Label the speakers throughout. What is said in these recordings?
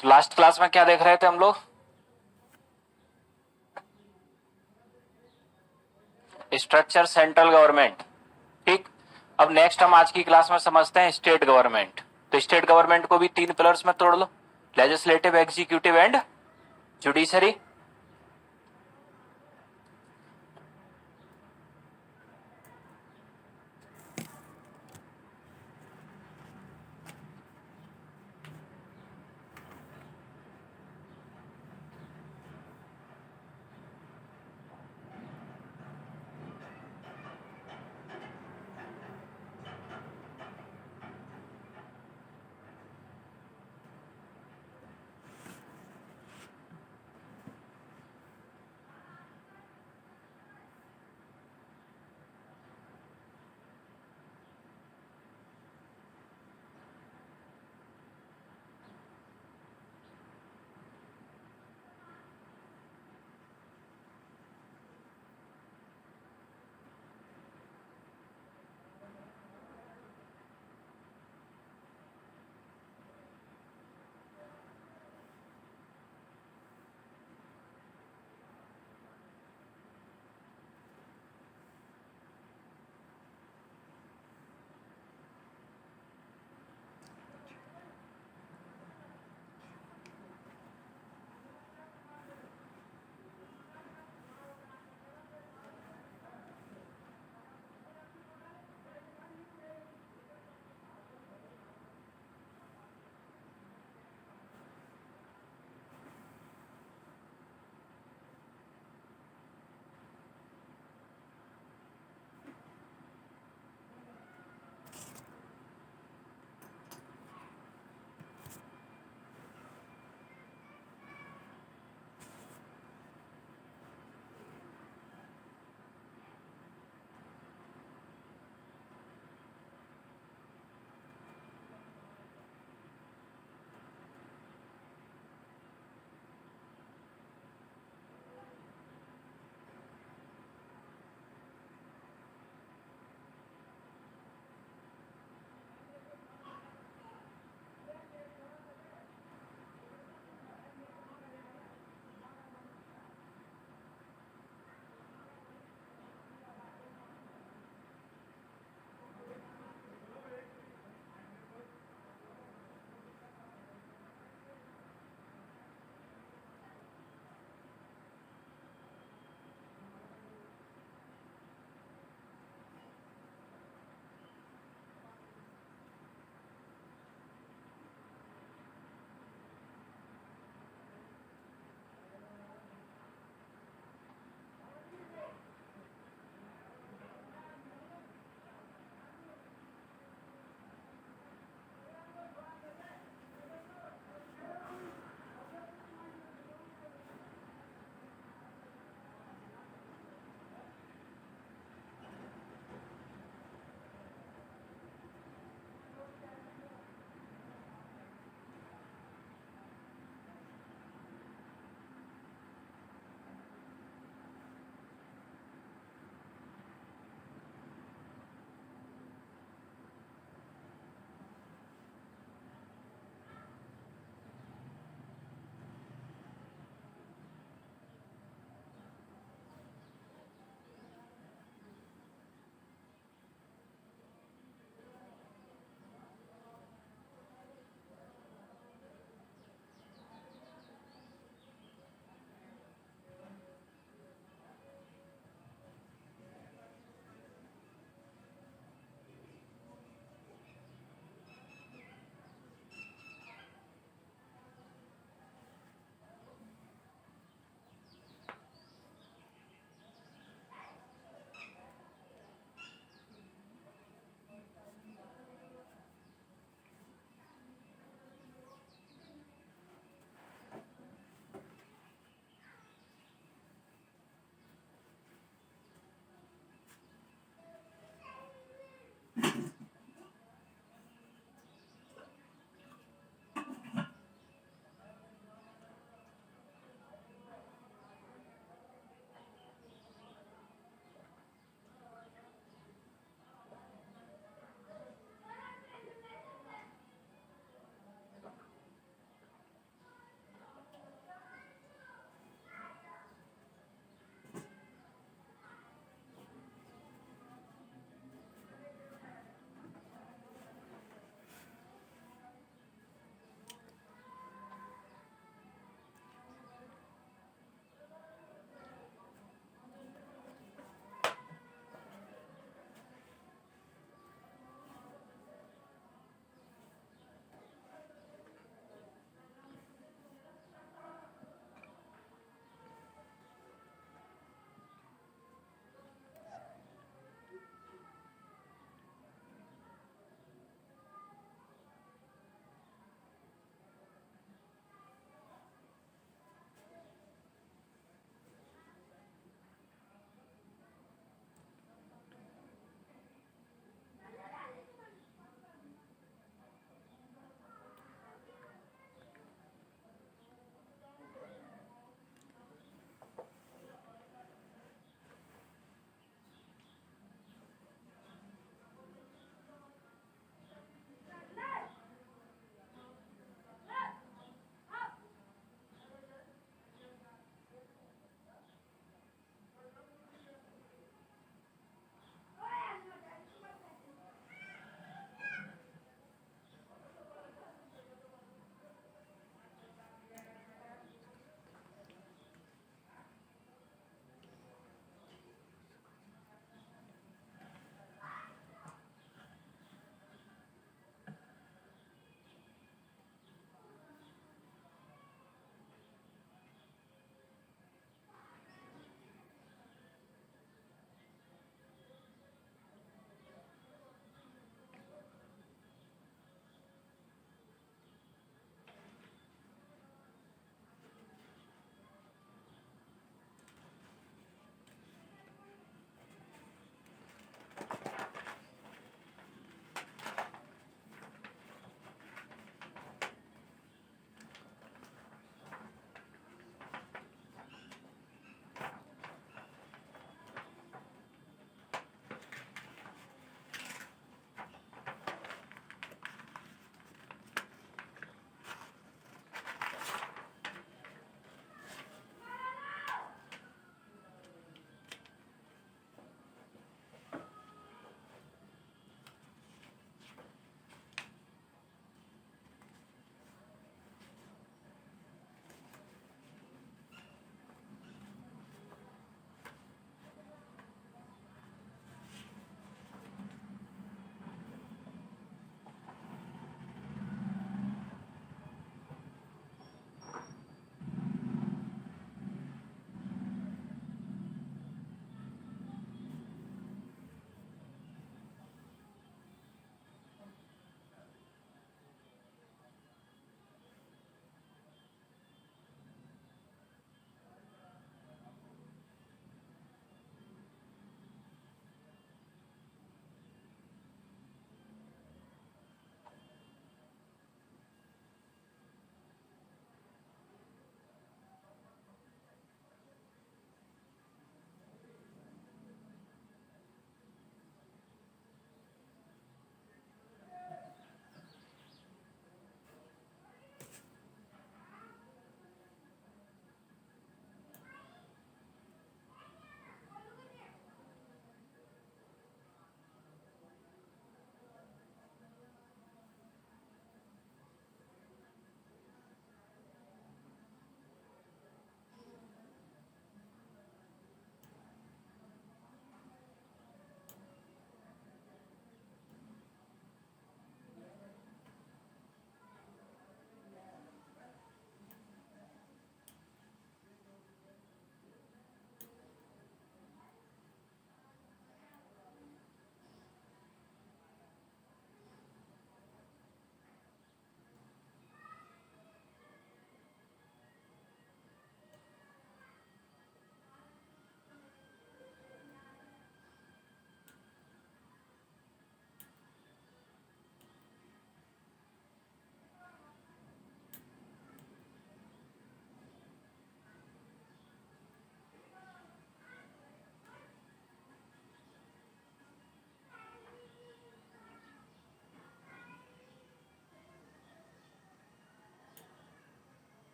Speaker 1: तो last class में क्या देख रहे थे हम लोग? Structure central government. ठीक। अब नेक्स्ट हम आज की क्लास में समझते हैं स्टेट गवर्नमेंट। तो स्टेट गवर्नमेंट को भी तीन पिलर्स में तोड़ लो, लेजिस्लेटिव, एग्जीक्यूटिव एंड जुडिशरी।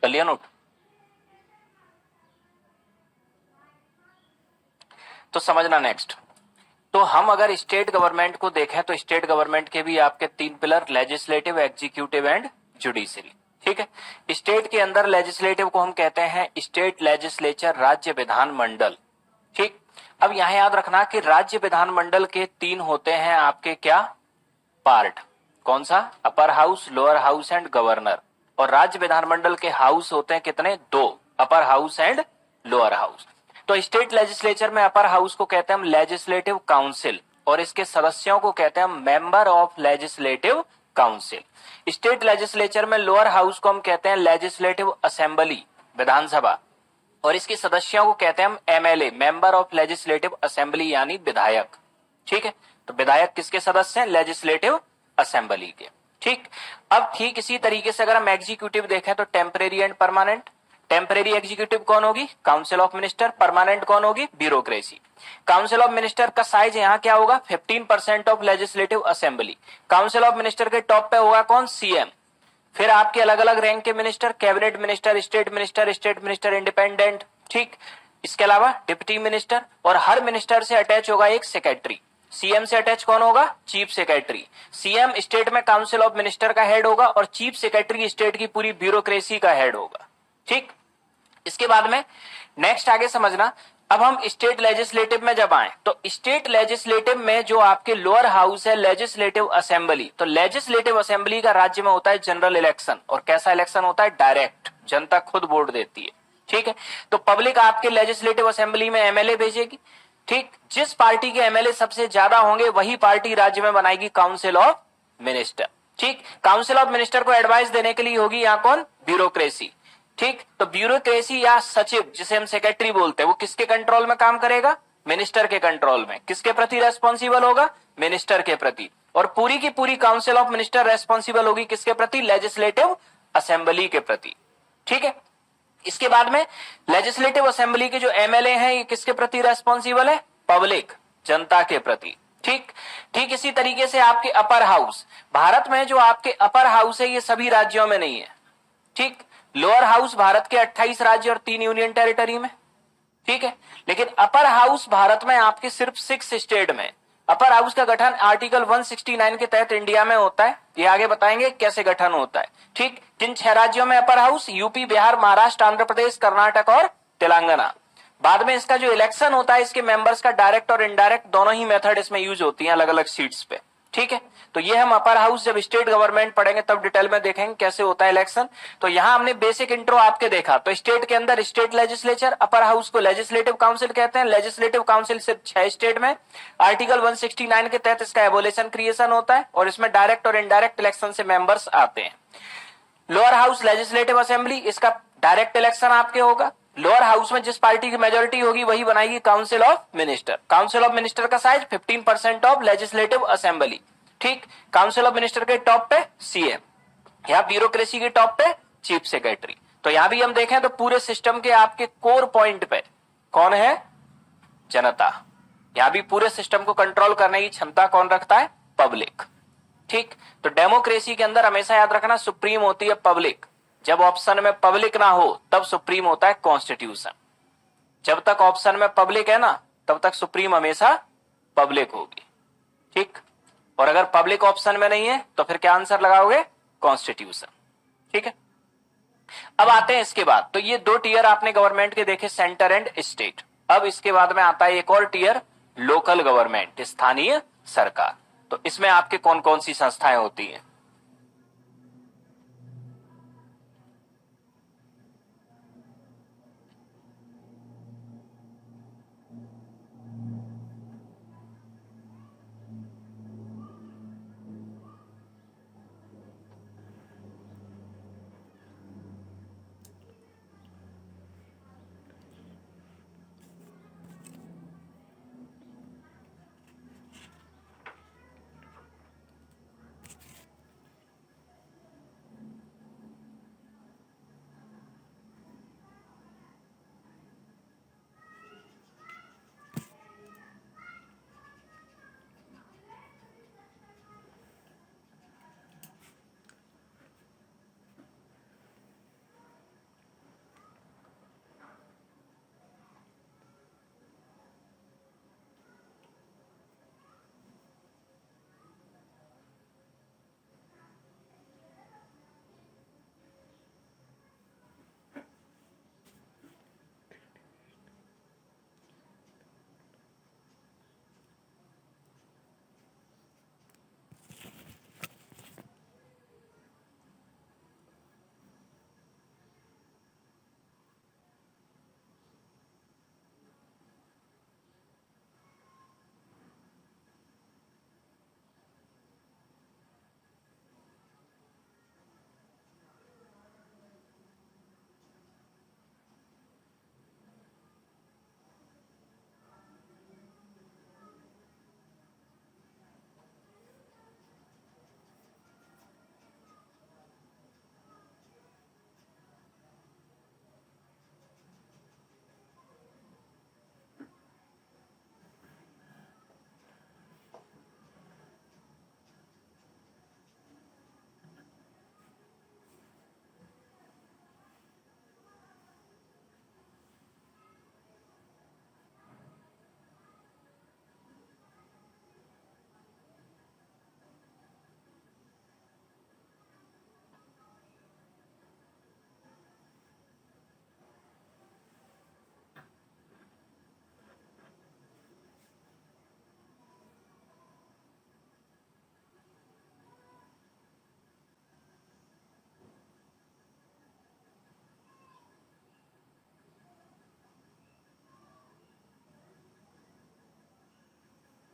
Speaker 1: कर लिया नोट? तो समझना नेक्स्ट। तो हम अगर स्टेट गवर्नमेंट को देखें तो स्टेट गवर्नमेंट के भी आपके तीन pillar, legislative, executive and judiciary. ठीक है, स्टेट के अंदर लेजिस्लेटिव को हम कहते हैं स्टेट लेजिस्लेचर, राज्य विधानमंडल। ठीक, अब यहां याद रखना कि राज्य विधानमंडल के तीन होते हैं आपके क्या पार्ट, कौन सा? Upper house, lower house and governor. और राज्य विधानमंडल के हाउस होते हैं कितने? दो, upper house and lower house. तो स्टेट लेजिस्लेचर में अपर हाउस को कहते हैं हम लेजिस्लेटिव काउंसिल, और इसके सदस्यों को कहते हैं हम member of legislative council. State legislature में लोअर हाउस को हम कहते हैं लेजिस्लेटिव असेंबली, विधानसभा, और इसके सदस्यों को कहते हैं हम MLA, member of legislative assembly, यानी विधायक। ठीक है, तो विधायक किसके सदस्य हैं? लेजिस्लेटिव असेंबली के। ठीक, अब ठीक इसी तरीके से अगर हम एग्जीक्यूटिव देखें तो temporary and permanent. Temporary executive कौन होगी? Council of minister. परमानेंट कौन होगी? ब्यूरोक्रेसी। काउंसिल ऑफ मिनिस्टर का साइज यहाँ क्या होगा? 15% of legislative assembly. Council of minister के टॉप पे होगा कौन? सीएम। फिर आपके अलग अलग रैंक के minister, cabinet minister, state minister, state minister independent. ठीक, इसके अलावा डिप्टी मिनिस्टर, और हर मिनिस्टर से अटैच होगा एक सेक्रेटरी। सीएम से अटैच कौन होगा? Chief secretary. सीएम स्टेट में काउंसिल ऑफ मिनिस्टर का हेड होगा और चीफ सेक्रेटरी स्टेट की पूरी ब्यूरोक्रेसी का हेड होगा। ठीक, इसके बाद में नेक्स्ट आगे समझना। अब हम स्टेट लेजिस्लेटिव में जब आए तो स्टेट लेजिस्लेटिव में जो आपके लोअर हाउस है लेजिस्लेटिव असेंबली, तो लेजिस्लेटिव असेंबली का राज्य में होता है जनरल इलेक्शन। और कैसा इलेक्शन होता है? डायरेक्ट, जनता खुद वोट देती है। ठीक है, तो पब्लिक आपके लेजिस्लेटिव असेंबली में एमएलए भेजेगी। ठीक, जिस पार्टी के एमएलए सबसे ज्यादा होंगे वही पार्टी राज्य में बनाएगी काउंसिल ऑफ मिनिस्टर। ठीक, काउंसिल ऑफ मिनिस्टर को एडवाइस देने के लिए होगी यहां कौन? ब्यूरोक्रेसी। ठीक, तो ब्यूरोक्रेसी या सचिव, जिसे हम सेक्रेटरी बोलते हैं, वो किसके कंट्रोल में काम करेगा? मिनिस्टर के कंट्रोल में। किसके प्रति रेस्पॉन्सिबल होगा? मिनिस्टर के प्रति। और पूरी की पूरी काउंसिल ऑफ मिनिस्टर रेस्पॉन्सिबल होगी किसके प्रति? लेजिस्लेटिव असेंबली के प्रति। ठीक है, इसके बाद में लेजिस्लेटिव असेंबली के जो एमएलए हैं ये किसके प्रति रेस्पॉन्सिबल है? पब्लिक, जनता के प्रति। ठीक, ठीक इसी तरीके से आपके अपर हाउस, भारत में जो आपके अपर हाउस है ये सभी राज्यों में नहीं है। ठीक, लोअर हाउस भारत के 28 राज्य और 3 यूनियन टेरिटरी में। ठीक है, लेकिन अपर हाउस भारत में आपके सिर्फ 6 स्टेट में। अपर हाउस का गठन आर्टिकल 169 के तहत इंडिया में होता है। ये आगे बताएंगे कैसे गठन होता है। ठीक, किन 6 राज्यों में upper house? UP, Bihar, Maharashtra, Andhra Pradesh, Karnataka और तेलंगाना। बाद में इसका जो इलेक्शन होता है इसके मेंबर्स का डायरेक्ट और इनडायरेक्ट दोनों ही मेथड इसमें यूज होती हैं अलग अलग सीट्स पे। ठीक है, तो ये हम अपर हाउस जब स्टेट गवर्नमेंट पढ़ेंगे तब डिटेल में देखेंगे कैसे होता है इलेक्शन। तो यहां हमने बेसिक इंट्रो आपके देखा। तो स्टेट के अंदर स्टेट लेजिस्लेचर, अपर हाउस को लेजिस्लेटिव काउंसिल कहते हैं। लेजिस्लेटिव काउंसिल सिर्फ 6 स्टेट में। आर्टिकल 169 के तहत इसका एबोलिशन क्रिएशन होता है और इसमें डायरेक्ट और इनडायरेक्ट इलेक्शन से मेंबर्स आते हैं। लोअर हाउस लेजिस्लेटिव असेंबली, इसका डायरेक्ट इलेक्शन आपके होगा। लोअर हाउस में जिस पार्टी की मेजोरिटी होगी वही बनाएगी council of minister. Council of minister का साइज 15% ऑफ लेजिस्लेटिव असेंबली। ठीक, काउंसिल ऑफ मिनिस्टर के टॉप पे सीएम, यहां ब्यूरोक्रेसी के टॉप पे चीफ सेक्रेटरी। तो यहां भी हम देखें तो पूरे सिस्टम के आपके कोर पॉइंट पे कौन है? जनता। यहां भी पूरे सिस्टम को कंट्रोल करने की क्षमता कौन रखता है? पब्लिक। ठीक, तो डेमोक्रेसी के अंदर हमेशा याद रखना सुप्रीम होती है पब्लिक। जब ऑप्शन में पब्लिक ना हो तब सुप्रीम होता है कॉन्स्टिट्यूशन। जब तक ऑप्शन में पब्लिक है ना तब तक सुप्रीम हमेशा पब्लिक होगी। ठीक, और अगर पब्लिक ऑप्शन में नहीं है तो फिर क्या आंसर लगाओगे? कॉन्स्टिट्यूशन। ठीक है, अब आते हैं इसके बाद। तो ये 2 टीयर आपने गवर्नमेंट के देखे, सेंटर एंड स्टेट। अब इसके बाद में आता है एक और टीयर, लोकल गवर्नमेंट, स्थानीय सरकार। तो इसमें आपके कौन कौन सी संस्थाएं होती हैं?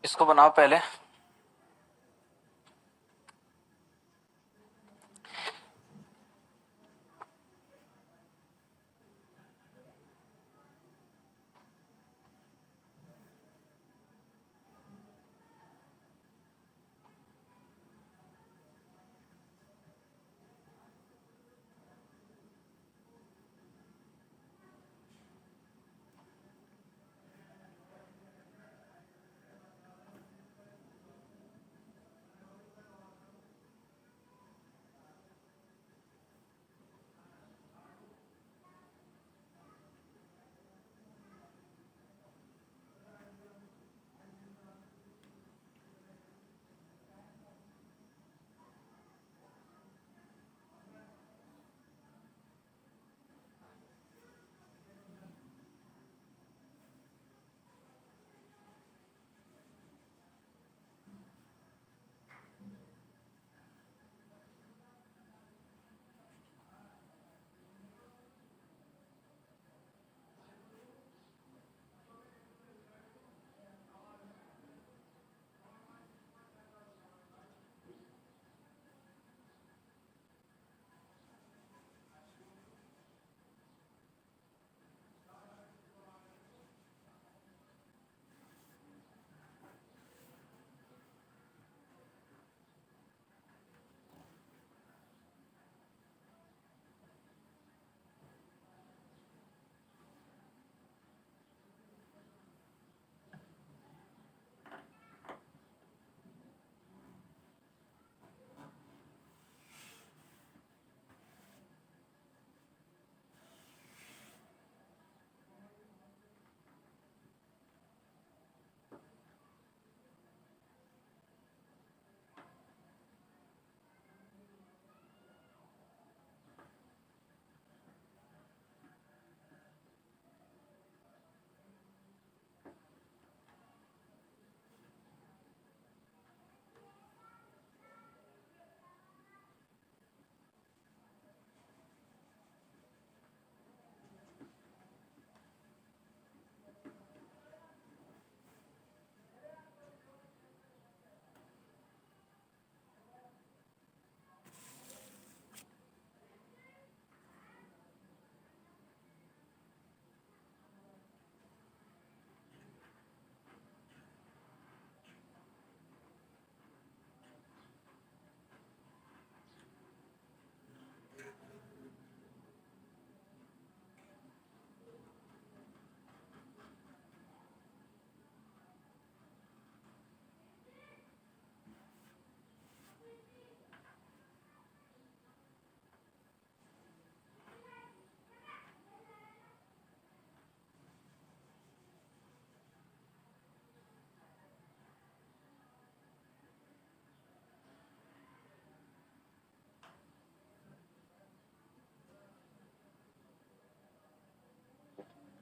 Speaker 1: इसको बनाओ पहले।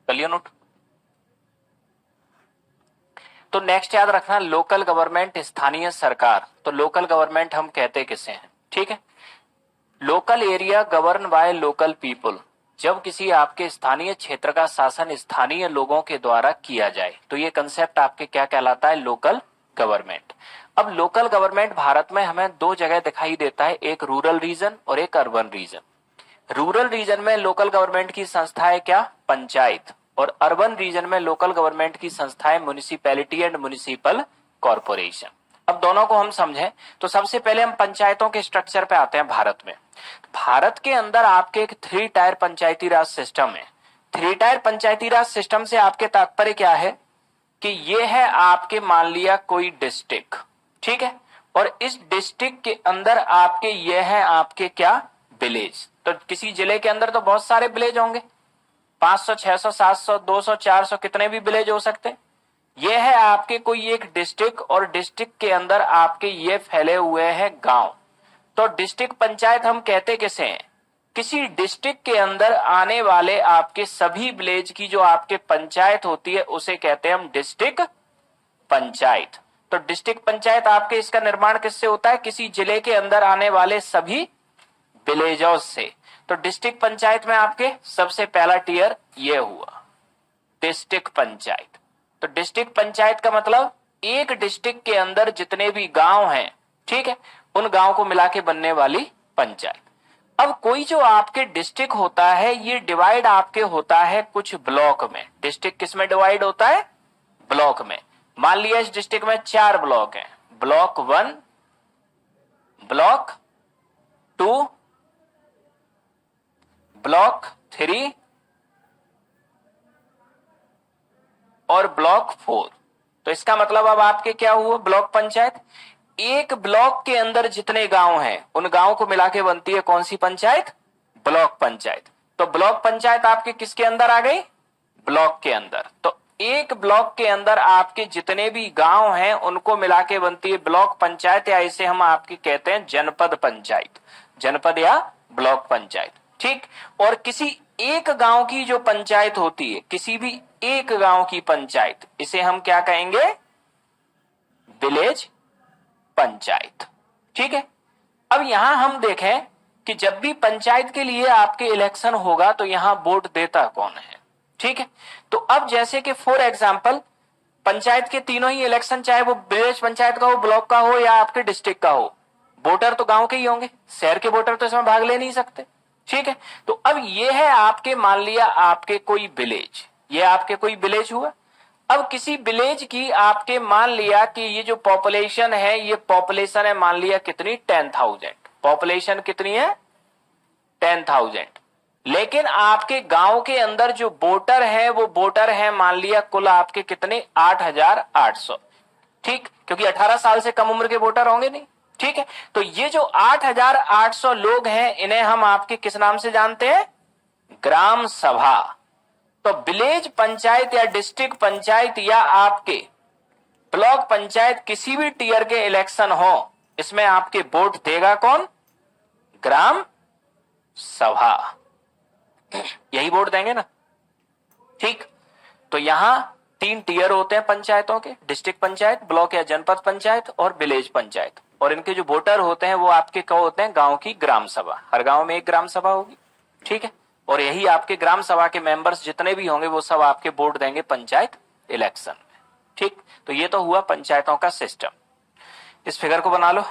Speaker 1: कलियर नोट। तो नेक्स्ट याद रखना, लोकल गवर्नमेंट, स्थानीय सरकार। तो लोकल गवर्नमेंट हम कहते किसे हैं, ठीक है। Local area govern by local people, जब किसी आपके स्थानीय क्षेत्र का शासन स्थानीय लोगों के द्वारा किया जाए तो ये कंसेप्ट आपके क्या कहलाता है, लोकल गवर्नमेंट। अब लोकल गवर्नमेंट भारत में हमें दो जगह दिखाई देता है, एक रूरल रीजन और एक अर्बन रीजन। रूरल रीजन में लोकल गवर्नमेंट की संस्था है क्या, पंचायत, और अर्बन रीजन में लोकल गवर्नमेंट की संस्था है म्युनिसिपैलिटी एंड म्युनिसिपल कॉरपोरेशन। अब दोनों को हम समझें तो सबसे पहले हम पंचायतों के स्ट्रक्चर पे आते हैं। भारत में, भारत के अंदर आपके एक 3 टायर पंचायती राज सिस्टम है। 3 टायर पंचायती राज सिस्टम से आपके तात्पर्य क्या है कि ये है आपके, मान लिया कोई डिस्ट्रिक्ट, ठीक है, और इस डिस्ट्रिक्ट के अंदर आपके ये है आपके क्या, विलेज। तो किसी जिले के अंदर तो बहुत सारे विलेज होंगे, 500, 600, 700, 200, 400, कितने भी विलेज हो सकते हैं। ये है आपके कोई एक डिस्ट्रिक्ट, और डिस्ट्रिक्ट के अंदर आपके ये फैले हुए हैं गांव। तो डिस्ट्रिक्ट पंचायत हम कहते किसे हैं, किसी डिस्ट्रिक्ट के अंदर आने वाले आपके सभी विलेज की जो आपके पंचायत होती है उसे कहते हैं हम डिस्ट्रिक्ट पंचायत। तो डिस्ट्रिक्ट पंचायत आपके, इसका निर्माण किससे होता है, किसी जिले के अंदर आने वाले सभी विलेजों से। तो डिस्ट्रिक्ट पंचायत में आपके सबसे पहला टीयर ये हुआ डिस्ट्रिक्ट पंचायत। तो डिस्ट्रिक्ट पंचायत का मतलब एक डिस्ट्रिक्ट के अंदर जितने भी गांव हैं, ठीक है, उन गांव को मिला के बनने वाली पंचायत। अब कोई जो आपके डिस्ट्रिक्ट होता है ये डिवाइड आपके होता है कुछ ब्लॉक में। डिस्ट्रिक्ट किस में डिवाइड होता है? ब्लॉक में। मान लिया इस डिस्ट्रिक्ट में 4 ब्लॉक हैं, ब्लॉक 1, ब्लॉक 2, ब्लॉक 3 और ब्लॉक 4। तो इसका मतलब अब आपके क्या हुआ? ब्लॉक पंचायत। एक ब्लॉक के अंदर जितने गांव हैं उन गांव को मिला के बनती है कौन सी पंचायत? ब्लॉक पंचायत। तो ब्लॉक पंचायत आपके किसके अंदर आ गई? ब्लॉक के अंदर। तो एक ब्लॉक के अंदर आपके जितने भी गांव हैं उनको मिला के बनती है ब्लॉक पंचायत, या इसे हम आपकी कहते हैं जनपद पंचायत, जनपद या ब्लॉक पंचायत। ठीक। और किसी एक गांव की जो पंचायत होती है, किसी भी एक गांव की पंचायत, इसे हम क्या कहेंगे? विलेज पंचायत। ठीक है। अब यहां हम देखें कि जब भी पंचायत के लिए आपके इलेक्शन होगा तो यहां वोट देता कौन है? ठीक है। तो अब जैसे कि फॉर एग्जांपल पंचायत के तीनों ही इलेक्शन, चाहे वो विलेज पंचायत का हो, ब्लॉक का हो या आपके डिस्ट्रिक्ट का हो, वोटर तो गांव के ही होंगे, शहर के वोटर तो इसमें भाग ले नहीं सकते। ठीक है। तो अब ये है आपके, मान लिया आपके कोई विलेज, ये आपके कोई विलेज हुआ। अब किसी विलेज की आपके मान लिया कि ये जो पॉपुलेशन है, ये पॉपुलेशन है मान लिया कितनी? 10,000। पॉपुलेशन कितनी है? 10,000। लेकिन आपके गांव के अंदर जो वोटर है वो वोटर है मान लिया कुल आपके कितने? 8,800। ठीक, क्योंकि 18 साल से कम उम्र के वोटर होंगे नहीं। ठीक है। तो ये जो 8,800 लोग हैं इन्हें हम आपके किस नाम से जानते हैं? ग्राम सभा। तो विलेज पंचायत या डिस्ट्रिक्ट पंचायत या आपके ब्लॉक पंचायत किसी भी टीयर के इलेक्शन हो, इसमें आपके वोट देगा कौन? ग्राम सभा। यही वोट देंगे ना। ठीक। तो यहां 3 टीयर होते हैं पंचायतों के, डिस्ट्रिक्ट पंचायत, ब्लॉक या जनपद पंचायत और विलेज पंचायत। और इनके जो वोटर होते हैं वो आपके क्या होते हैं? गांव की ग्राम सभा। हर गांव में एक ग्राम सभा होगी। ठीक है। और यही आपके ग्राम सभा के मेंबर्स जितने भी होंगे वो सब आपके वोट देंगे पंचायत इलेक्शन में। ठीक। तो ये तो हुआ पंचायतों का सिस्टम। इस फिगर को बना लो।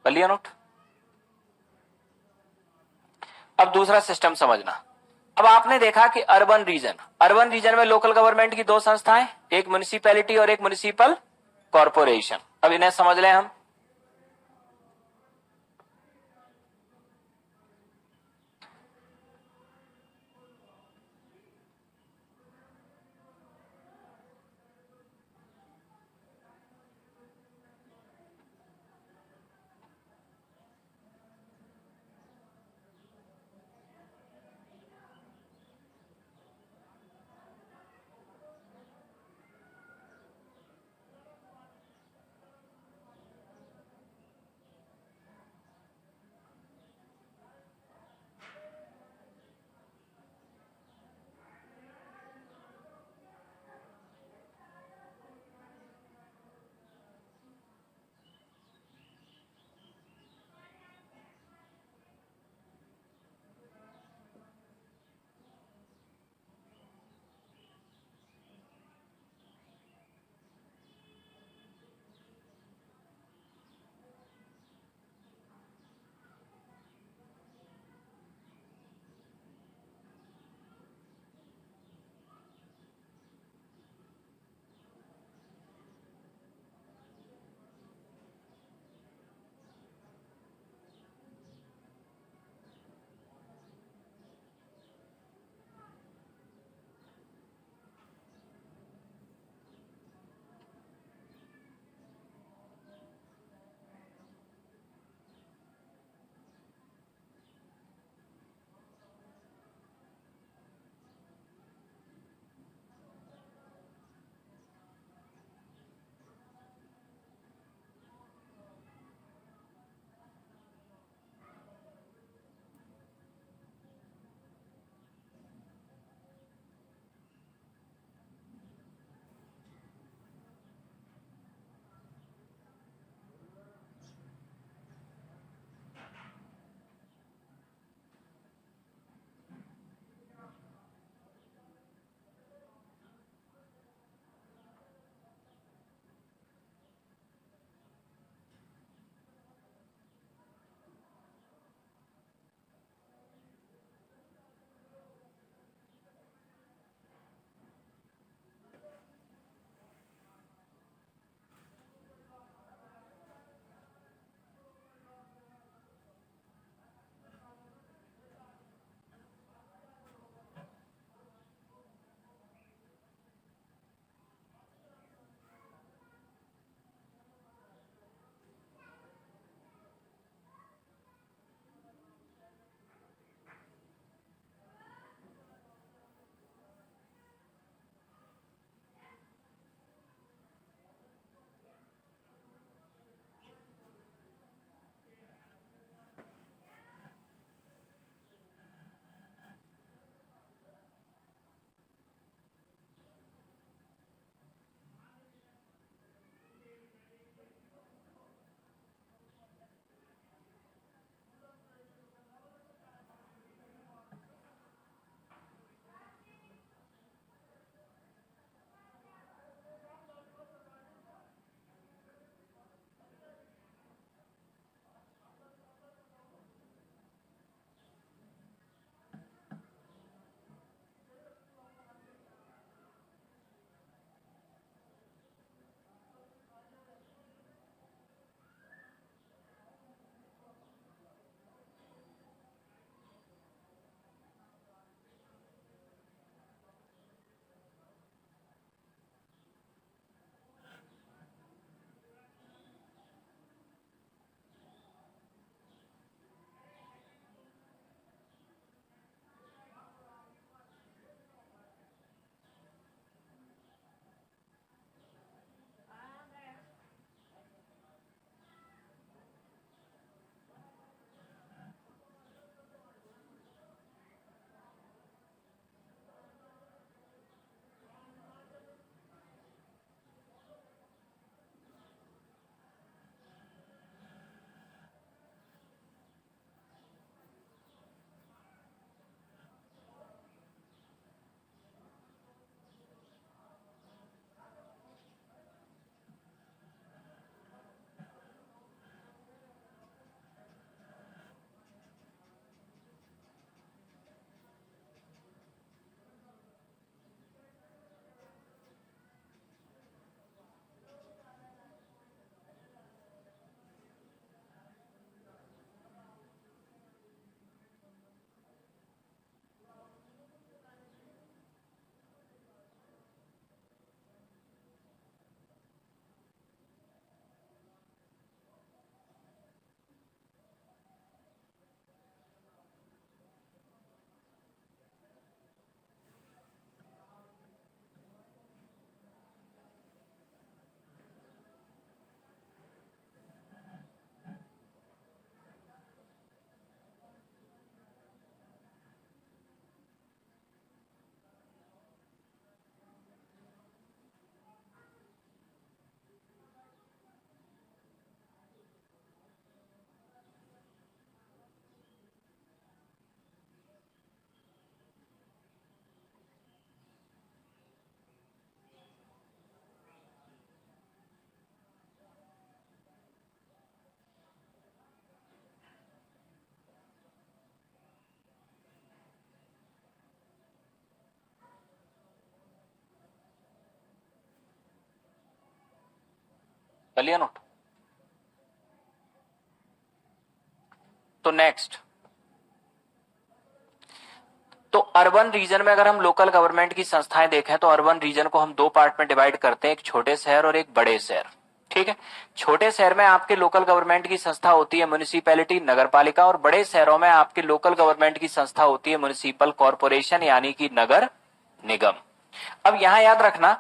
Speaker 1: कर लिया नोट? अब दूसरा सिस्टम समझना। अब आपने देखा कि अर्बन रीजन में लोकल गवर्नमेंट की 2 संस्थाएं, एक म्युनिसिपैलिटी और एक म्युनिसिपल कॉर्पोरेशन। अब इन्हें समझ लें हम। कर लिया नोट। तो नेक्स्ट, तो अर्बन रीजन में अगर हम लोकल गवर्नमेंट की संस्थाएं देखें तो अर्बन रीजन को हम दो पार्ट में डिवाइड करते हैं, एक छोटे शहर और एक बड़े शहर। ठीक है, छोटे शहर में आपके लोकल गवर्नमेंट की संस्था होती है म्युनिसिपैलिटी, नगर पालिका, और बड़े शहरों में आपके लोकल गवर्नमेंट की संस्था होती है म्युनिसिपल कॉरपोरेशन यानी कि नगर निगम। अब यहां याद रखना,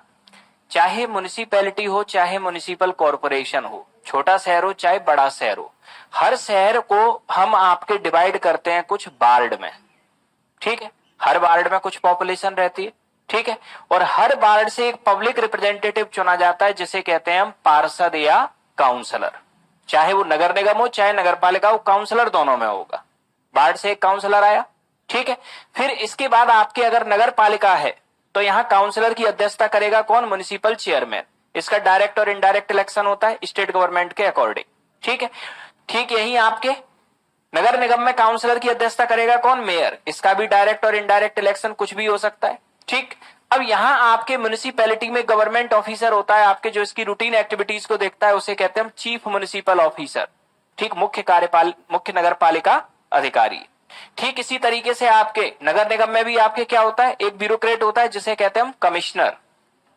Speaker 1: चाहे म्युनिसिपैलिटी हो चाहे म्युनिसिपल कॉरपोरेशन हो, छोटा शहर हो चाहे बड़ा शहर हो, हर शहर को हम आपके डिवाइड करते हैं कुछ वार्ड में। ठीक है, हर वार्ड में कुछ पॉपुलेशन रहती है। ठीक है, और हर वार्ड से एक पब्लिक रिप्रेजेंटेटिव चुना जाता है जिसे कहते हैं हम पार्षद या काउंसलर। चाहे वो नगर निगम हो चाहे नगर पालिका हो, काउंसलर दोनों में होगा। वार्ड से एक काउंसलर आया। ठीक है, फिर इसके बाद आपके अगर नगर पालिका है तो यहां काउंसलर की अध्यक्षता करेगा कौन? Municipal chairman. इसका डायरेक्ट और इनडायरेक्ट इलेक्शन होता है स्टेट गवर्नमेंट के अकॉर्डिंग। ठीक है, ठीक यही आपके नगर निगम में काउंसलर की अध्यक्षता करेगा कौन? मेयर। इसका भी डायरेक्ट और इनडायरेक्ट इलेक्शन कुछ भी हो सकता है। ठीक, अब यहां आपके म्युनिसिपैलिटी में गवर्नमेंट ऑफिसर होता है आपके, जो इसकी रूटीन एक्टिविटीज को देखता है, उसे कहते हैं हम चीफ म्युनिसिपल ऑफिसर। ठीक, मुख्य नगर पालिका अधिकारी। ठीक इसी तरीके से आपके नगर निगम में भी आपके क्या होता है? एक ब्यूरोक्रेट होता है जिसे कहते हैं हम कमिश्नर,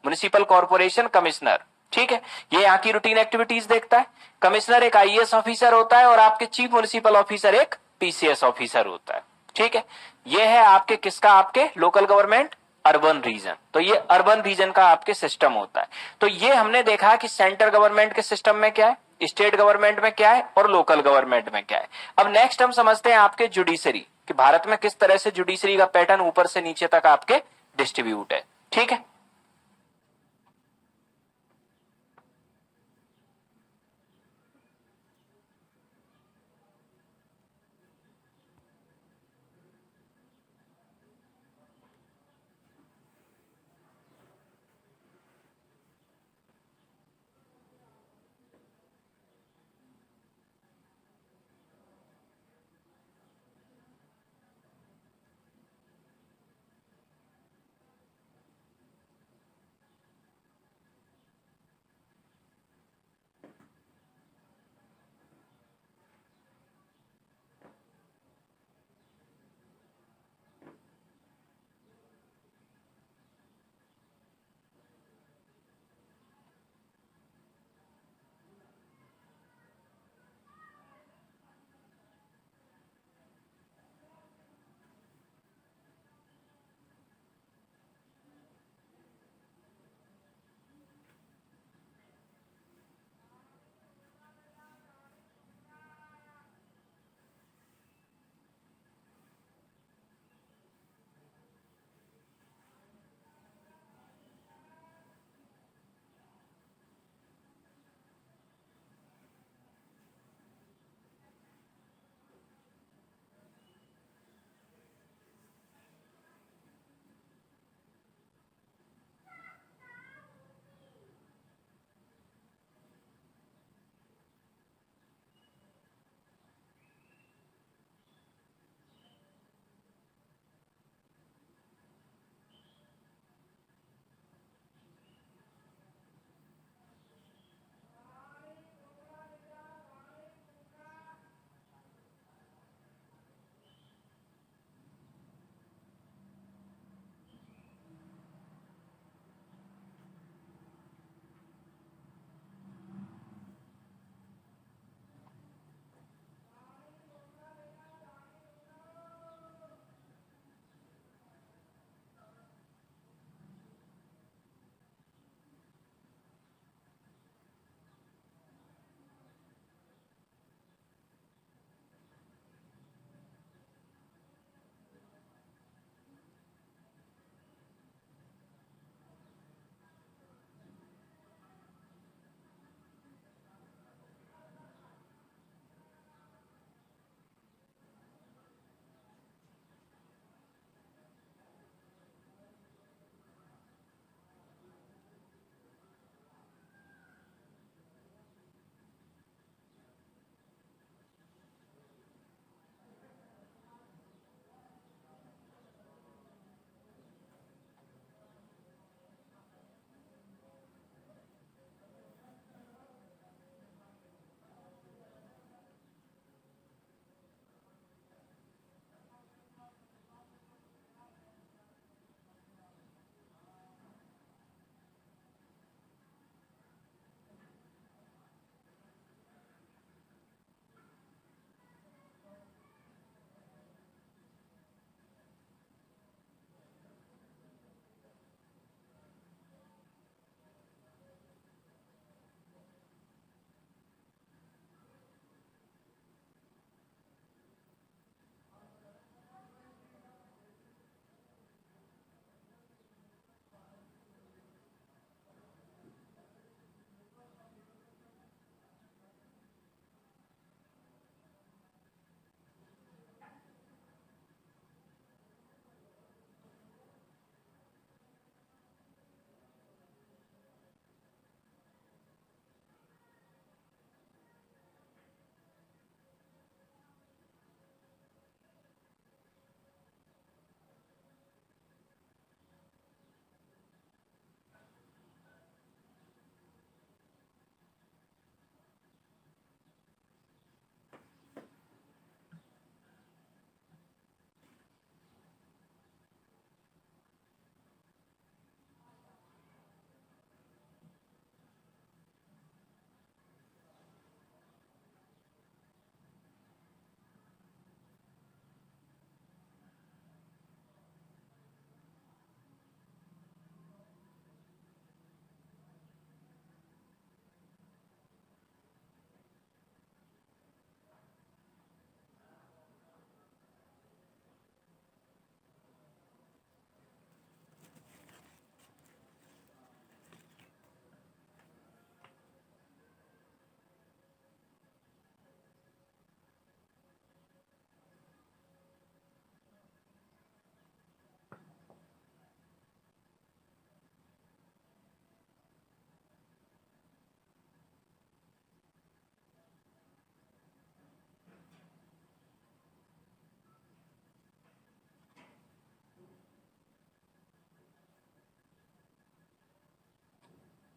Speaker 1: म्युनिसिपल कॉर्पोरेशन कमिश्नर। ठीक है, ये यहाँ की रूटीन एक्टिविटीज देखता है। कमिश्नर एक आईएएस ऑफिसर होता है और आपके चीफ म्युनिसिपल ऑफिसर एक पीसीएस ऑफिसर होता है। ठीक है, ये है आपके किसका? आपके लोकल गवर्नमेंट अर्बन रीजन। तो ये अर्बन रीजन का आपके सिस्टम होता है। तो ये हमने देखा कि सेंट्रल गवर्नमेंट के सिस्टम में क्या है, स्टेट गवर्नमेंट में क्या है और लोकल गवर्नमेंट में क्या है। अब नेक्स्ट हम समझते हैं आपके जुडिशरी, कि भारत में किस तरह से जुडिशरी का पैटर्न ऊपर से नीचे तक आपके डिस्ट्रीब्यूट है। ठीक है,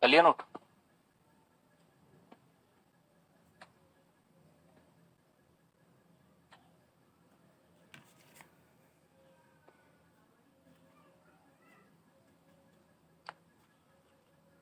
Speaker 1: कर लिया नोट?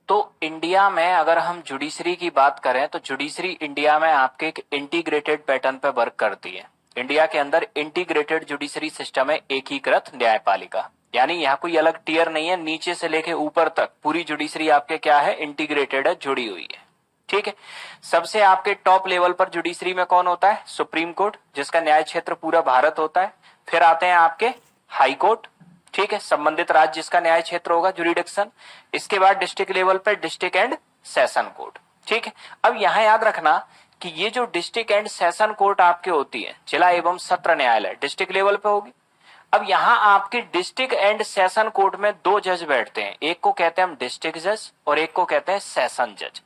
Speaker 1: तो इंडिया में अगर हम जुडिशरी की बात करें तो जुडिशरी इंडिया में आपके एक इंटीग्रेटेड पैटर्न पे वर्क करती है। इंडिया के अंदर इंटीग्रेटेड जुडिशरी सिस्टम है, एकीकृत न्यायपालिका, यानी यहाँ कोई अलग टियर नहीं है, नीचे से लेके ऊपर तक पूरी जुडिशरी आपके क्या है, इंटीग्रेटेड है, जुड़ी हुई है। ठीक है। सबसे आपके टॉप लेवल पर जुडिशरी में कौन होता है? सुप्रीम कोर्ट, जिसका न्याय क्षेत्र पूरा भारत होता है। फिर आते हैं आपके हाई कोर्ट, ठीक है, संबंधित राज्य जिसका न्याय क्षेत्र होगा, जुरिडिक्शन। इसके बाद डिस्ट्रिक्ट लेवल पर डिस्ट्रिक्ट एंड सेशन कोर्ट। ठीक है। अब यहां याद रखना कि ये जो डिस्ट्रिक्ट एंड सेशन कोर्ट आपके होती है, जिला एवं सत्र न्यायालय डिस्ट्रिक्ट लेवल पे होगी। अब यहां आपके डिस्ट्रिक्ट एंड सेशन कोर्ट में दो जज बैठते हैं, एक को कहते हैं हम डिस्ट्रिक्ट जज और एक को कहते हैं सेशन जज।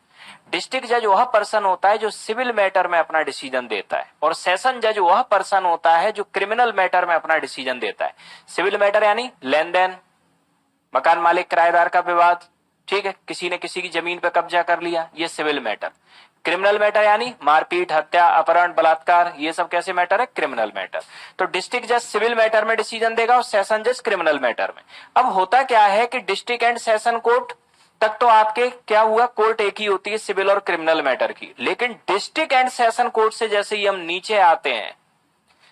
Speaker 1: डिस्ट्रिक्ट जज वह पर्सन होता है जो सिविल मैटर में अपना डिसीजन देता है, और सेशन जज वह पर्सन होता है जो क्रिमिनल मैटर में अपना डिसीजन देता है। सिविल मैटर यानी लेन देन, मकान मालिक किराएदार का विवाद, ठीक है, किसी ने किसी की जमीन पर कब्जा कर लिया, ये सिविल मैटर। क्रिमिनल मैटर यानी मारपीट, हत्या, अपहरण, बलात्कार, ये सब कैसे मैटर है? Criminal matter. तो डिस्ट्रिक्ट जज सिविल मैटर में डिसीजन देगा और सेशन जज क्रिमिनल मैटर में। अब होता क्या है कि डिस्ट्रिक्ट एंड सेशन कोर्ट तक तो आपके क्या हुआ, कोर्ट एक ही होती है सिविल और क्रिमिनल मैटर की, लेकिन डिस्ट्रिक्ट एंड सेशन कोर्ट से जैसे ही हम नीचे आते हैं,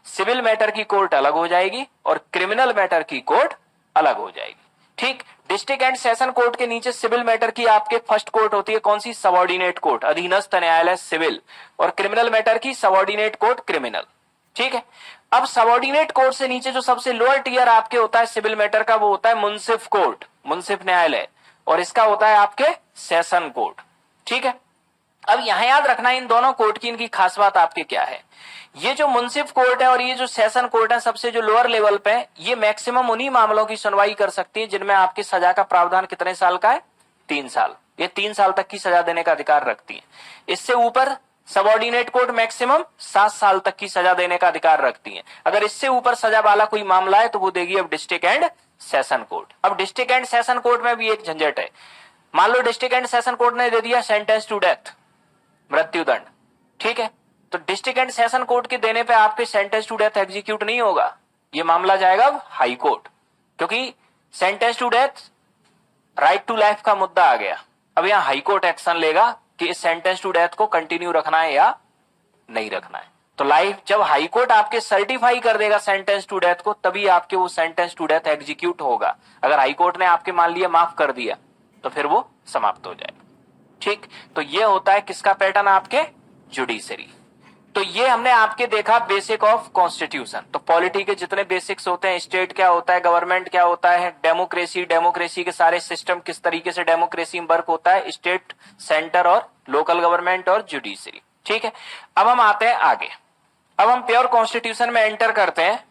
Speaker 1: सिविल मैटर की कोर्ट अलग हो जाएगी और क्रिमिनल मैटर की कोर्ट अलग हो जाएगी। ठीक। डिस्ट्रिक्ट एंड सेशन कोर्ट के नीचे सिविल मैटर की आपके फर्स्ट कोर्ट होती है, कौन सी? सबॉर्डिनेट कोर्ट, अधीनस्थ न्यायालय सिविल, और क्रिमिनल मैटर की सबॉर्डिनेट कोर्ट क्रिमिनल। ठीक है। अब सबॉर्डिनेट कोर्ट से नीचे जो सबसे लोअर टियर आपके होता है सिविल मैटर का, वो होता है मुंसिफ कोर्ट, मुंसिफ न्यायालय, और इसका होता है आपके सेशन कोर्ट। ठीक है। अब यहां याद रखना इन दोनों कोर्ट की इनकी खास बात आपके क्या है। ये जो मुंसिफ कोर्ट है और ये जो सेशन कोर्ट है, सबसे जो लोअर लेवल पे, ये मैक्सिमम उन्हीं मामलों की सुनवाई कर सकती है जिनमें आपकी सजा का प्रावधान कितने साल का है? 3 साल। ये 3 साल तक की सजा देने का अधिकार रखती है। इससे ऊपर सबॉर्डिनेट कोर्ट मैक्सिमम 7 साल तक की सजा देने का अधिकार रखती है। अगर इससे ऊपर सजा वाला कोई मामला है तो वो देगी अब डिस्ट्रिक्ट एंड सेशन कोर्ट। अब डिस्ट्रिक्ट एंड सेशन कोर्ट में भी एक झंझट है। मान लो डिस्ट्रिक्ट एंड सेशन कोर्ट ने दे दिया सेंटेंस टू डेथ, मृत्युदंड, ठीक है, तो डिस्ट्रिक्ट एंड सेशन कोर्ट के देने पे आपके सेंटेंस टू डेथ एग्जीक्यूट नहीं होगा, ये मामला जाएगा अब हाई कोर्ट, क्योंकि sentence to death right to life का मुद्दा आ गया। अब यहां हाई कोर्ट एक्शन लेगा कि इस सेंटेंस टू डेथ को कंटिन्यू रखना है या नहीं रखना है। तो लाइफ जब हाई कोर्ट आपके सर्टिफाई कर देगा सेंटेंस टू डेथ को, तभी आपके वो सेंटेंस टू डेथ एग्जीक्यूट होगा। अगर हाई कोर्ट ने आपके मान लिया माफ कर दिया तो फिर वो समाप्त हो जाएगा। ठीक। तो ये होता है किसका पैटर्न? आपके जुडिशरी। तो ये हमने आपके देखा बेसिक ऑफ कॉन्स्टिट्यूशन। तो पॉलिटी के जितने बेसिक्स होते हैं, स्टेट क्या होता है, गवर्नमेंट क्या होता है, डेमोक्रेसी, डेमोक्रेसी के सारे सिस्टम किस तरीके से डेमोक्रेसी में वर्क होता है, स्टेट, सेंटर और लोकल गवर्नमेंट और जुडिशरी। ठीक है। अब हम आते हैं आगे। अब हम प्योर कॉन्स्टिट्यूशन में एंटर करते हैं।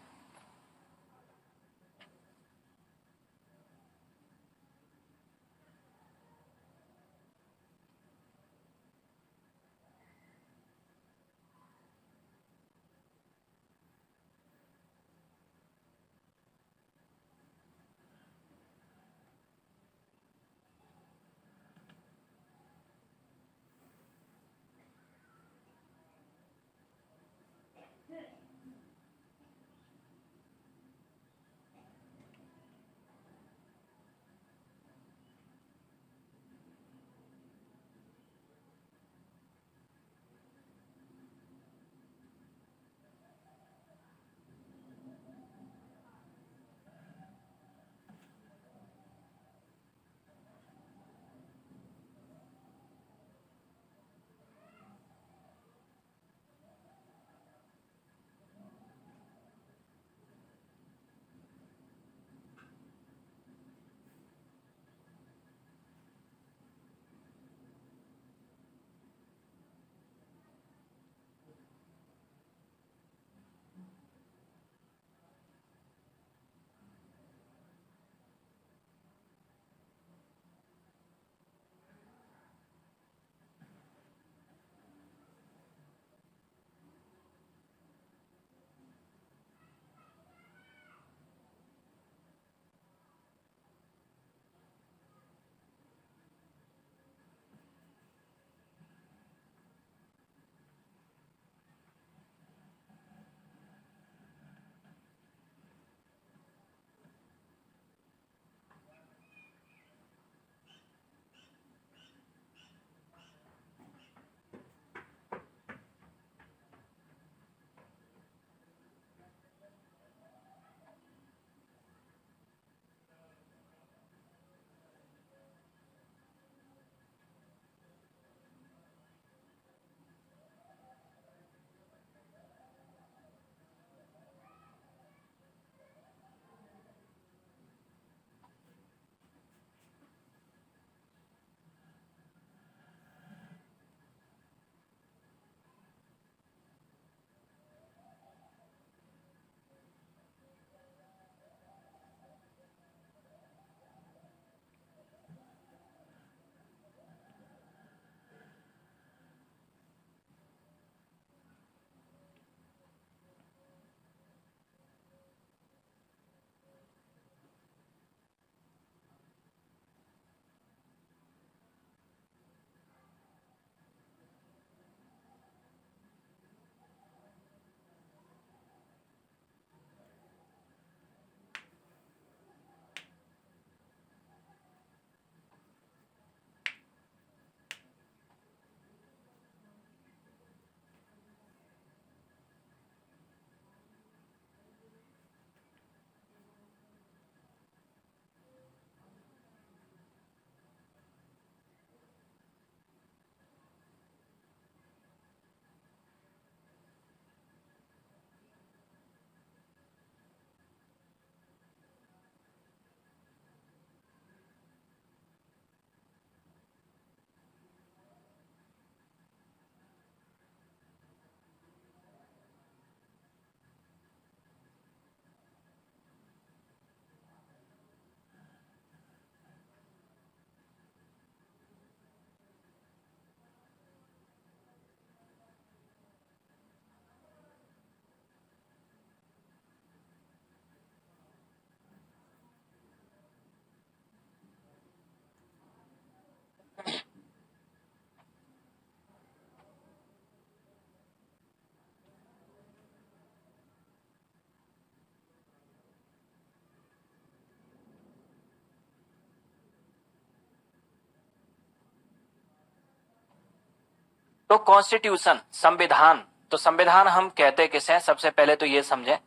Speaker 1: तो कॉन्स्टिट्यूशन, संविधान, तो संविधान हम कहते किसे हैं, सबसे पहले तो ये समझें,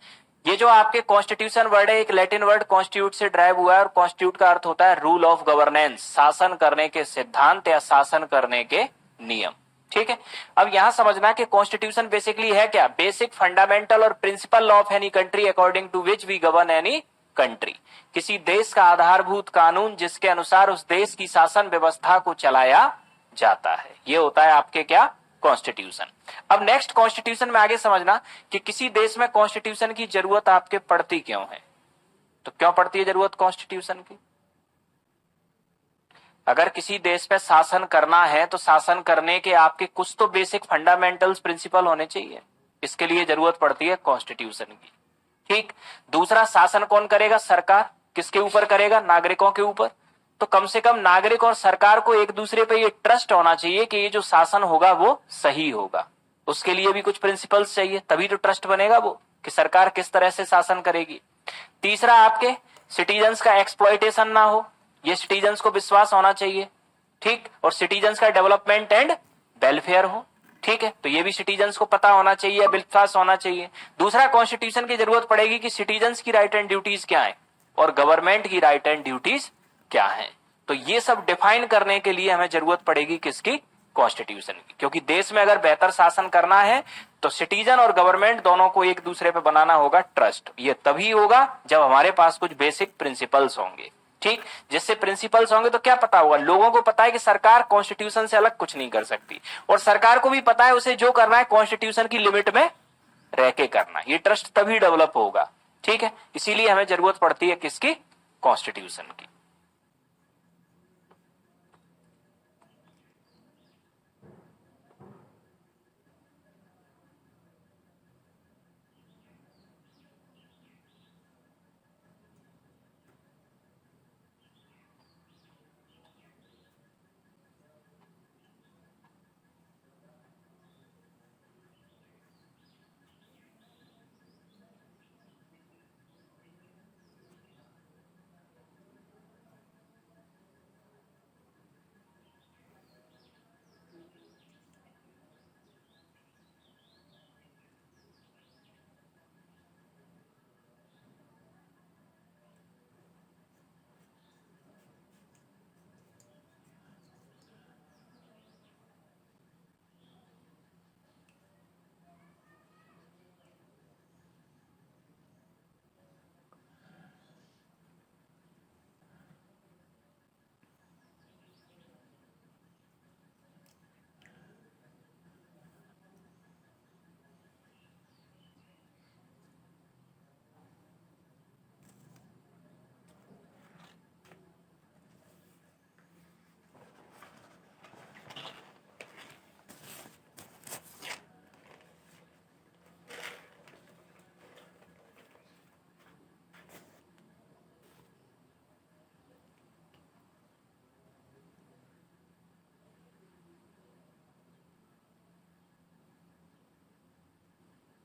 Speaker 1: ये जो आपके कॉन्स्टिट्यूशन वर्ड है, एक लैटिन वर्ड कॉन्स्टिट्यूट से ड्राइव हुआ है, और कॉन्स्टिट्यूट का अर्थ होता है रूल ऑफ गवर्नेंस, शासन करने के सिद्धांत या शासन करने के नियम। ठीक है, अब यहां समझना कि कॉन्स्टिट्यूशन बेसिकली है क्या, बेसिक फंडामेंटल और principal law of any country according to which we govern any country, किसी देश का आधारभूत कानून जिसके अनुसार उस देश की शासन व्यवस्था को चलाया जाता है, ये होता है आपके क्या, कॉन्स्टिट्यूशन। अब नेक्स्ट कॉन्स्टिट्यूशन में आगे समझना कि किसी देश में कॉन्स्टिट्यूशन की जरूरत आपके पड़ती क्यों है, तो क्यों पड़ती है जरूरत कॉन्स्टिट्यूशन की। अगर किसी देश पे शासन करना है तो शासन करने के आपके कुछ तो बेसिक फंडामेंटल्स प्रिंसिपल होने चाहिए, इसके लिए जरूरत पड़ती है कॉन्स्टिट्यूशन की। ठीक, दूसरा, शासन कौन करेगा, सरकार, किसके ऊपर करेगा, नागरिकों के ऊपर, तो कम से कम नागरिक और सरकार को एक दूसरे पे ये ट्रस्ट होना चाहिए कि ये जो शासन होगा वो सही होगा, उसके लिए भी कुछ प्रिंसिपल्स चाहिए, तभी तो ट्रस्ट बनेगा वो कि सरकार किस तरह से शासन करेगी। तीसरा, आपके सिटीजन्स का एक्सप्लॉयटेशन ना हो, ये सिटीजन्स को विश्वास होना चाहिए। ठीक, और सिटीजन्स का डेवलपमेंट एंड वेलफेयर हो। ठीक है, तो ये भी सिटीजन्स को पता होना चाहिए, विश्वास होना चाहिए। दूसरा, कॉन्स्टिट्यूशन की जरूरत पड़ेगी कि सिटीजन्स की राइट एंड ड्यूटीज क्या है और गवर्नमेंट की राइट एंड ड्यूटीज क्या है, तो ये सब डिफाइन करने के लिए हमें जरूरत पड़ेगी किसकी, कॉन्स्टिट्यूशन की। क्योंकि देश में अगर बेहतर शासन करना है तो सिटीजन और गवर्नमेंट दोनों को एक दूसरे पे बनाना होगा ट्रस्ट, ये तभी होगा जब हमारे पास कुछ बेसिक प्रिंसिपल्स होंगे। ठीक, जिससे प्रिंसिपल्स होंगे तो क्या पता होगा, लोगों को पता है कि सरकार कॉन्स्टिट्यूशन से अलग कुछ नहीं कर सकती, और सरकार को भी पता है उसे जो करना है कॉन्स्टिट्यूशन की लिमिट में रह के करना, ये ट्रस्ट तभी डेवलप होगा। ठीक है, इसीलिए हमें जरूरत पड़ती है किसकी, कॉन्स्टिट्यूशन की।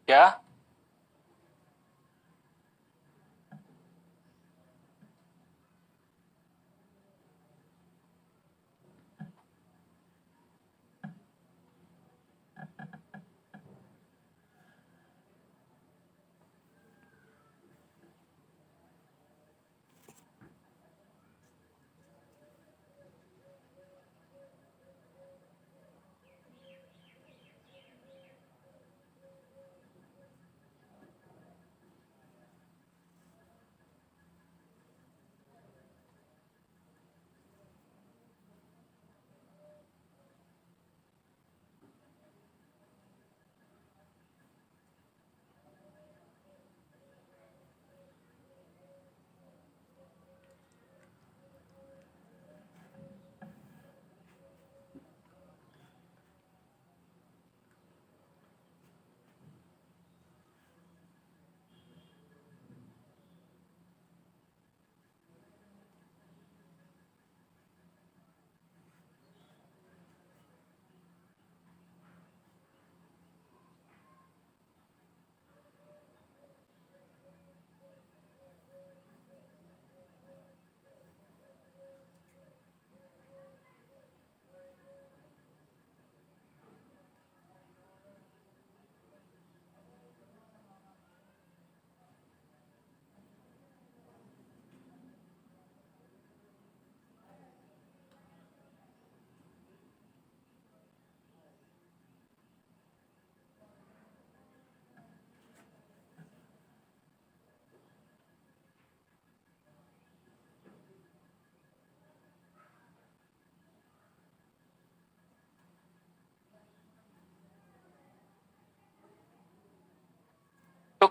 Speaker 1: क्या,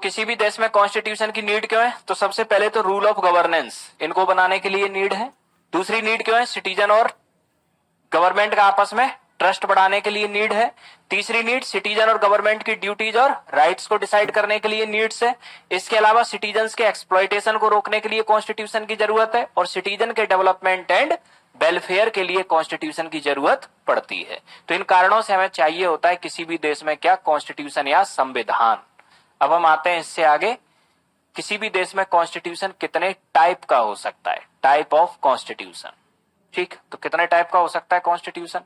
Speaker 1: किसी भी देश में कॉन्स्टिट्यूशन की नीड क्यों है? तो सबसे पहले तो रूल ऑफ गवर्नेंस इनको बनाने के लिए नीड है। दूसरी नीड क्यों है? सिटीजन और गवर्नमेंट का आपस में ट्रस्ट बढ़ाने के लिए नीड है। तीसरी नीड सिटीजन और गवर्नमेंट की ड्यूटीज और राइट्स को डिसाइड करने के लिए नीड्स है। इसके अलावा सिटीजन्स के एक्सप्लॉयटेशन को रोकने के लिए कॉन्स्टिट्यूशन की जरूरत है, और सिटीजन के डेवलपमेंट एंड वेलफेयर के लिए कॉन्स्टिट्यूशन की जरूरत पड़ती है। तो इन कारणों से हमें चाहिए होता है किसी भी देश में क्या? कॉन्स्टिट्यूशन या संविधान। अब हम आते हैं इससे आगे, किसी भी देश में कॉन्स्टिट्यूशन कितने टाइप का हो सकता है? Type of constitution. ठीक, तो कितने टाइप का हो सकता है कॉन्स्टिट्यूशन?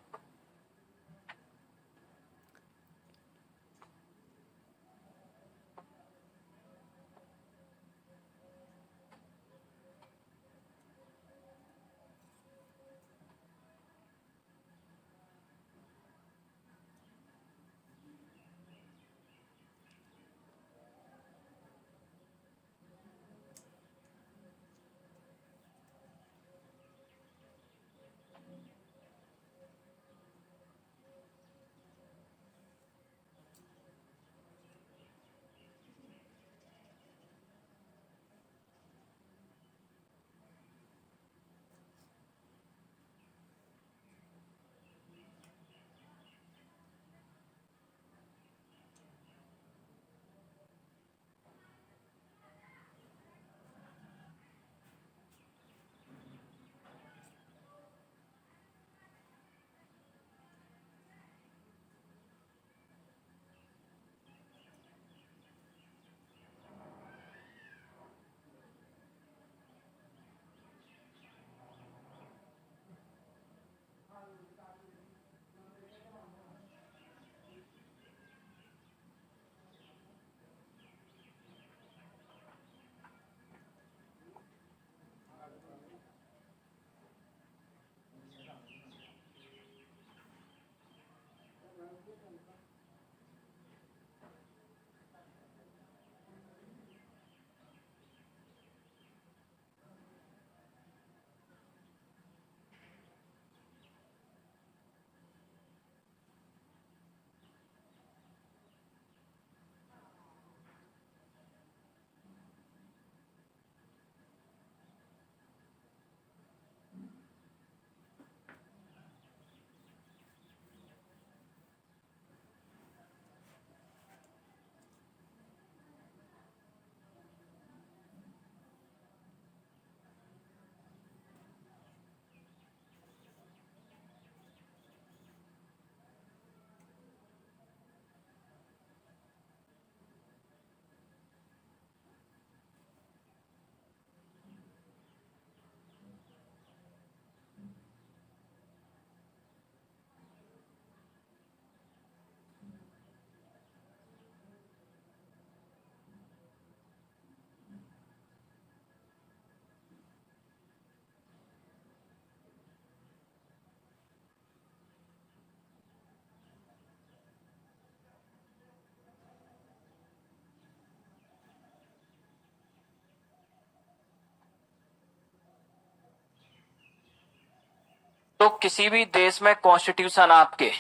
Speaker 1: तो किसी भी देश में कॉन्स्टिट्यूशन आपके,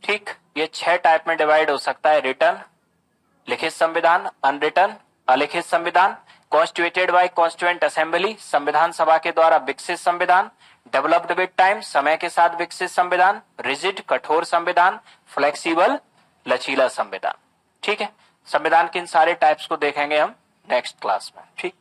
Speaker 1: ठीक, ये 6 टाइप में डिवाइड हो सकता है। रिटन, लिखित संविधान, अनरिटन, अलिखित संविधान, कॉन्स्टिट्यूटेड बाय कॉन्स्टिट्यूएंट असेंबली, संविधान सभा के द्वारा विकसित संविधान, डेवलप्ड विद टाइम, समय के साथ विकसित संविधान, रिजिड कठोर संविधान, फ्लेक्सिबल लचीला संविधान। ठीक है, संविधान के इन सारे टाइप्स को देखेंगे हम नेक्स्ट क्लास में। ठीक।